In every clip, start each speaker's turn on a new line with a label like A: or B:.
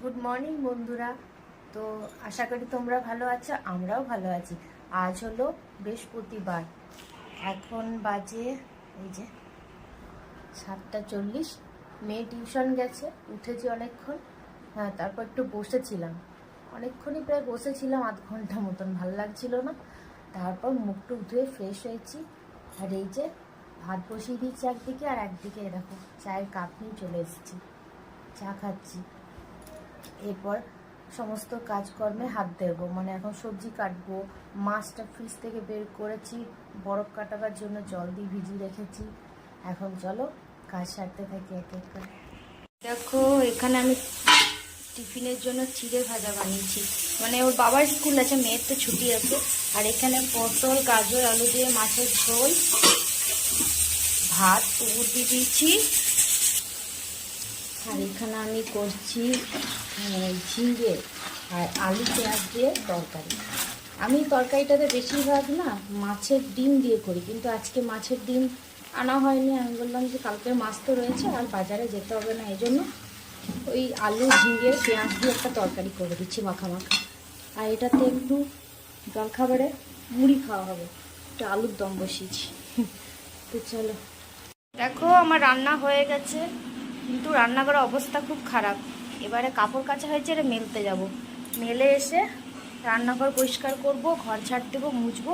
A: Good morning বন্ধুরা। তো আশা করি তোমরা ভালো আছো, আমরাও ভালো আছি। আজ হলো বৃহস্পতিবার, এখন বাজে এই যে 7:40। মেয়ে টিউশন গেছে, উঠেছি অনেকক্ষণ। হ্যাঁ, তারপর একটু বসেছিলাম, অনেকক্ষণই প্রায় বসেছিলাম, আধ ঘন্টা মতন, ভালো লাগছিল না। তারপর মুখটুক ধুয়ে ফ্রেশ হয়েছি। আর এই যে ভাত বসিয়ে দিয়েছি একদিকে, আর একদিকে এরকম চায়ের কাপ নিয়ে চলে এসেছি, চা খাচ্ছি। এরপর সমস্ত কাজকর্মে হাত দেবো, মানে এখন সবজি কাটবো। মাছটা ফ্রিজ থেকে বের করেছি, বরফ কাটাবার জন্য জল দিয়ে ভিজিয়ে রেখেছি। এখন চলো কাজ সারতে থাকি এক এক করে। দেখো, এখানে আমি টিফিনের জন্য চিড়ে ভাজা বানিয়েছি, মানে ওর বাবার স্কুল আছে, মেয়ের তো ছুটি আছে। আর এখানে পটল, গাজর, আলু দিয়ে মাছের ঝোল, ভাত পুকুর দিয়ে দিয়েছি। আর এখানে আমি করছি ঝিঙে আর আলু পেঁয়াজ দিয়ে তরকারি। আমি তরকারিটাতে বেশিরভাগ না মাছের ডিম দিয়ে করি, কিন্তু আজকে মাছের ডিম আনা হয়নি। আমি বললাম যে কালকে মাছ তো রয়েছে, আর বাজারে যেতে হবে না, এই জন্য ওই আলু ঝিঙে পেঁয়াজ দিয়ে একটা তরকারি করে দিচ্ছি মাখা মাখা। আর এটাতে একটু জলখাবারে মুড়ি খাওয়া হবে, একটু আলুর দম বসিয়েছি। তো চলো, দেখো আমার রান্না হয়ে গেছে, কিন্তু রান্নাঘরের অবস্থা খুব খারাপ। এবারে কাপড় কাচা হয়েছে, এটা মেলতে যাব। মেলে এসে রান্নাঘর পরিষ্কার করব, ঘর ঝাড় দেবো, মুছবো।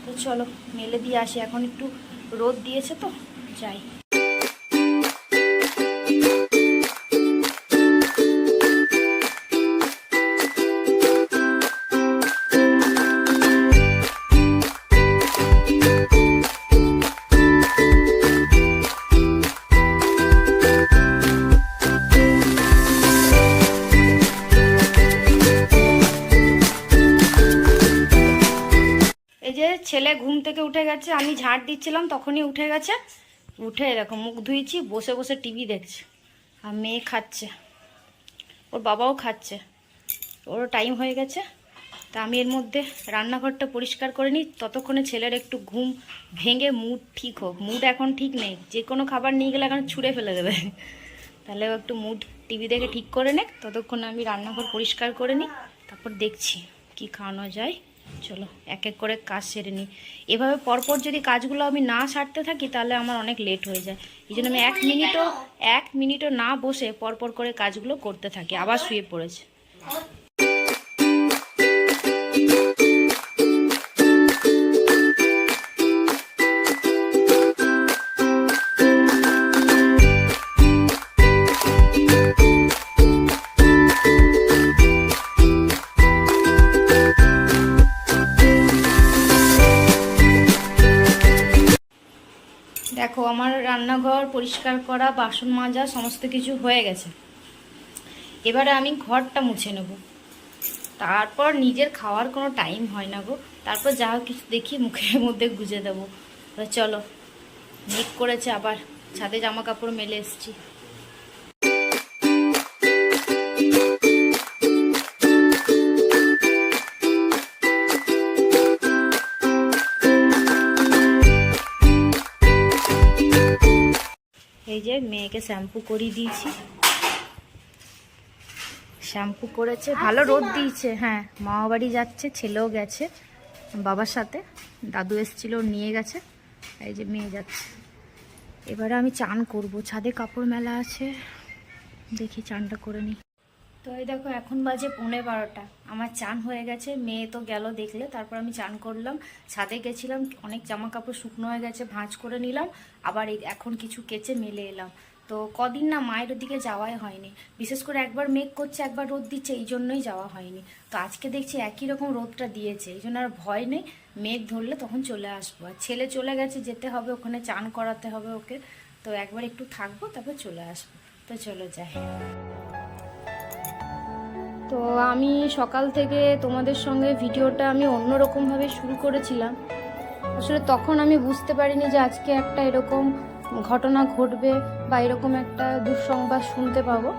A: তো চলো মেলে দিয়ে আসি, এখন একটু রোদ দিয়েছে তো, যাই। ছেলে ঘুম থেকে উঠে গেছে, আমি ঝাড় দিচ্ছিলাম তখনই উঠে গেছে। উঠে এরকম মুখ ধুইছি, বসে বসে টিভি দেখছে। আর মেয়ে খাচ্ছে, ওর বাবাও খাচ্ছে, ওরও টাইম হয়ে গেছে। তা আমি এর মধ্যে রান্নাঘরটা পরিষ্কার করে নিই, ততক্ষণে ছেলের একটু ঘুম ভেঙে মুড ঠিক হোক। মুড এখন ঠিক নেই, যে কোনো খাবার নিয়ে গেলে এখন ছুঁড়ে ফেলে দেবে। তাহলে ও একটু মুড টিভি দেখে ঠিক করে নে, ততক্ষণে আমি রান্নাঘর পরিষ্কার করে নিই, তারপর দেখছি কি খাওয়ানো যায়। চলো এক এক করে কাজ সেরে নিই। এভাবে পরপর যদি কাজগুলো আমি না সারতে থাকি তাহলে আমার অনেক লেট হয়ে যায়। এই জন্য আমি এক মিনিটও না বসে পরপর করে কাজগুলো করতে থাকি। আবার শুয়ে পড়েছে। দেখো, আমার রান্নাঘর পরিষ্কার করা, বাসন মাজা সমস্ত কিছু হয়ে গেছে। এবারে আমি ঘরটা মুছে নেব, তারপর নিজের খাওয়ার কোনো টাইম হয় না গো। তারপর যা কিছু দেখি মুখের মধ্যে গুজে দেবো। চলো, মেঘ করেছে, আবার ছাদে জামা কাপড় মেলে এসছি। এই যে মেয়েকে শ্যাম্পু করিয়ে দিয়েছি, শ্যাম্পু করেছে, ভালো রোদ দিয়েছে। হ্যাঁ, মামা বাড়ি যাচ্ছে, ছেলেও গেছে বাবার সাথে, দাদু এসেছিল নিয়ে গেছে। এই যে মেয়ে যাচ্ছে। এবারে আমি চান করব, ছাদে কাপড় মেলা আছে, দেখি চানটা করে নিই। তো এই দেখো, এখন বাজে 11:15, আমার চান হয়ে গেছে। মেয়ে তো গেল দেখলে, তারপর আমি চান করলাম। ছাদে গেছিলাম, অনেক জামা কাপড় শুকনো হয়ে গেছে, ভাঁজ করে নিলাম। আবার এখন কিছু কেচে মেলে এলাম। তো কদিন না মায়ের ওদিকে যাওয়াই হয়নি, বিশেষ করে একবার মেঘ করছে একবার রোদ দিচ্ছে, এই জন্যই যাওয়া হয়নি। তো আজকে দেখছি একই রকম রোদটা দিয়েছে, এই জন্য আর ভয় নেই। মেঘ ধরলে তখন চলে আসবো। আর ছেলে চলে গেছে, যেতে হবে ওখানে, চান করাতে হবে ওকে। তো একবার একটু থাকবো, তারপর চলে আসবো। তো চলো যাই। তো আমি সকাল থেকে তোমাদের সঙ্গে ভিডিওটা আমি অন্যরকমভাবে শুরু করেছিলাম। আসলে তখন আমি বুঝতে পারিনি যে আজকে একটা এরকম ঘটনা ঘটবে বা এরকম একটা দুঃসংবাদ শুনতে পাবো।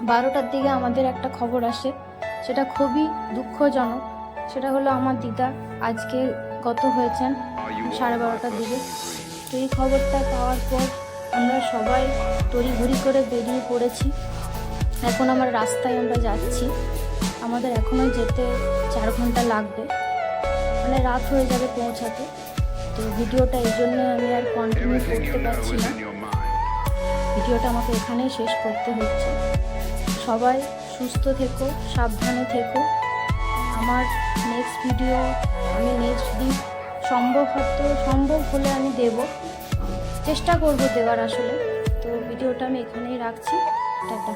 A: 12টার দিকে আমাদের একটা খবর আসে, সেটা খুবই দুঃখজনক। সেটা হলো আমার দিদা আজকে গত হয়েছেন 12:30টার দিকে। তো এই খবরটা পাওয়ার পর আমরা সবাই তড়িঘড়ি করে বেরিয়ে পড়েছি। এখন আমার রাস্তায় আমরা যাচ্ছি, আমাদের এখনও যেতে 4 ঘন্টা লাগবে, মানে রাত হয়ে যাবে পৌঁছাতে। তো ভিডিওটা এই জন্য আমি আর কন্টিনিউ করতে পারছি না, ভিডিওটা আমাকে এখানেই শেষ করতে হচ্ছে। সবাই সুস্থ থেকো, সাবধানে থেকো। আমার নেক্সট ভিডিও আমি নেক্সট দিন সম্ভব হলে আমি দেব, চেষ্টা করব দেওয়ার আসলে। তো ভিডিওটা আমি এখানেই রাখছি, টাটা।